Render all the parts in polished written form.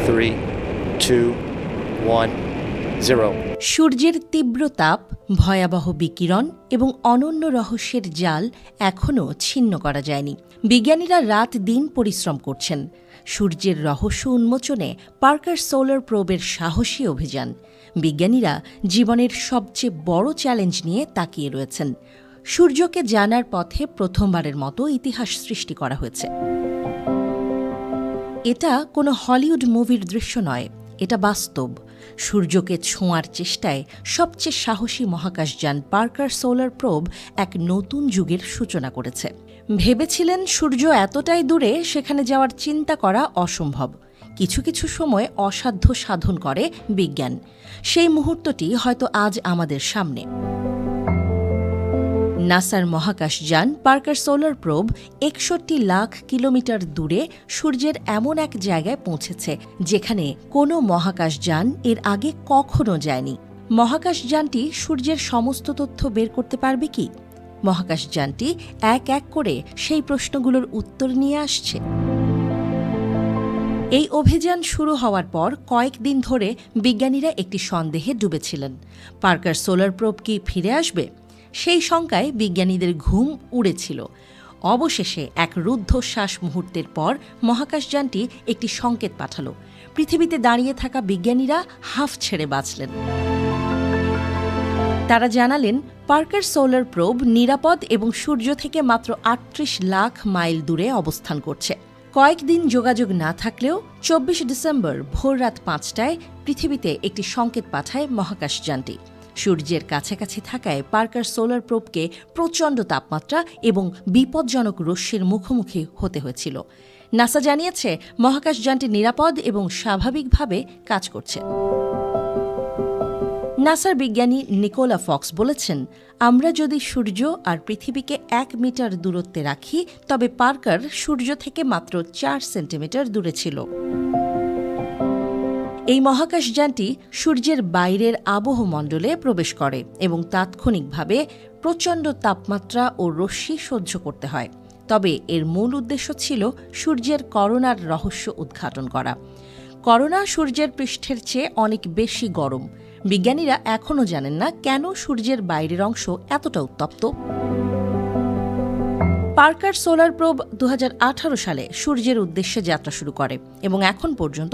3, 2, 1, 0. সূর্যের তীব্র তাপ, ভয়াবহ বিকিরণ এবং অনন্য রহস্যের জাল এখনও ছিন্ন করা যায়নি। বিজ্ঞানীরা রাত দিন পরিশ্রম করছেন সূর্যের রহস্য উন্মোচনে। পার্কার সোলার প্রোবের সাহসী অভিযান। বিজ্ঞানীরা জীবনের সবচেয়ে বড় চ্যালেঞ্জ নিয়ে তাকিয়ে রয়েছেন। সূর্যকে জানার পথে প্রথমবারের মতো ইতিহাস সৃষ্টি করা হয়েছে। এটা কোনো হলিউড মুভির দৃশ্য নয়, এটা বাস্তব। সূর্যকে ছোঁয়ার চেষ্টায় সবচেয়ে সাহসী মহাকাশযান পার্কার সোলার প্রোব এক নতুন যুগের সূচনা করেছে। ভেবেছিলেন সূর্য এতটাই দূরে সেখানে যাওয়ার চিন্তা করা অসম্ভব। কিছু কিছু সময় অসাধ্য সাধন করে বিজ্ঞান। সেই মুহূর্তটি হয়তো আজ আমাদের সামনে। নাসার মহাকাশযান Parker solar probe ৬১ lakh kilometre দূরে সূর্যের এমন এক জায়গায় পৌঁছেছে যেখানে কোনো মহাকাশযান এর আগে কখনো যায়নি। মহাকাশযানটি সূর্যের সমস্ত তথ্য বের করতে পারবে কি? মহাকাশযানটি এক এক করে সেই প্রশ্নগুলোর উত্তর নিয়ে আসছে। এই অভিযান শুরু হওয়ার পর কয়েকদিন ধরে বিজ্ঞানীরা একটি সন্দেহে ডুবেছিলেন। পার্কার সোলার প্রোব কি ফিরে আসবে? সেই শঙ্কায় বিজ্ঞানীদের ঘুম উড়েছিল। অবশেষে এক রুদ্ধশ্বাস মুহূর্তের পর মহাকাশযানটি একটি সংকেত পাঠাল। পৃথিবীতে দাঁড়িয়ে থাকা বিজ্ঞানীরা হাঁফ ছেড়ে বাঁচলেন। তারা জানালেন পার্কার সোলার প্রোব নিরাপদ এবং সূর্য থেকে মাত্র ৩৮ লাখ মাইল দূরে অবস্থান করছে। কয়েকদিন যোগাযোগ না থাকলেও ২৪ ডিসেম্বর ভোররাত ৫টায় পৃথিবীতে একটি সংকেত পাঠায় মহাকাশযানটি। সূর্যের কাছাকাছি থাকায় পার্কার সোলার প্রোবকে প্রচণ্ড তাপমাত্রা এবং বিপজ্জনক রশ্মির মুখোমুখি হতে হয়েছিল। নাসা জানিয়েছে মহাকাশযানটি নিরাপদ এবং স্বাভাবিকভাবে কাজ করছে। নাসার বিজ্ঞানী নিকোলা ফক্স বলেছেন, আমরা যদি সূর্য আর পৃথিবীকে ১ মিটার দূরত্বে রাখি তবে পার্কার সূর্য থেকে মাত্র ৪ সেন্টিমিটার দূরে ছিল। এই মহাকাশযানটি সূর্যের বাইরের আবহমণ্ডলে প্রবেশ করে এবং তাৎক্ষণিকভাবে প্রচণ্ড তাপমাত্রা ও রশ্মি সহ্য করতে হয়। তবে এর মূল উদ্দেশ্য ছিল সূর্যের করোনার রহস্য উদ্ঘাটন করা। করোনা সূর্যের পৃষ্ঠের চেয়ে অনেক বেশি গরম। বিজ্ঞানীরা এখনও জানেন না কেন সূর্যের বাইরের অংশ এতটা উত্তপ্ত। পার্কার সোলার প্রোব ২০১৮ সালে সূর্যের উদ্দেশ্যে যাত্রা শুরু করে এবং এখন পর্যন্ত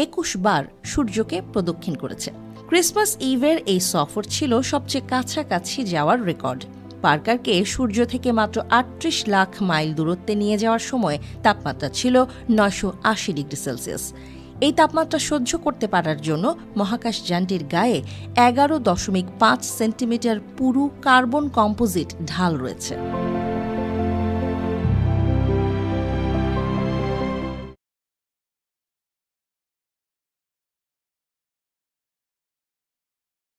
২১ বার সূর্যকে প্রদক্ষিণ করেছে। ক্রিসমাস ইভের এই সফর ছিল সবচেয়ে কাছাকাছি যাওয়ার রেকর্ড। পার্কারকে সূর্য থেকে মাত্র ৩৮ লাখ মাইল দূরত্বে নিয়ে যাওয়ার সময় তাপমাত্রা ছিল ৯৮০ ডিগ্রি সেলসিয়াস। এই তাপমাত্রা সহ্য করতে পারার জন্য মহাকাশযানটির গায়ে ১১.৫ সেন্টিমিটার পুরু কার্বন কম্পোজিট ঢাল রয়েছে।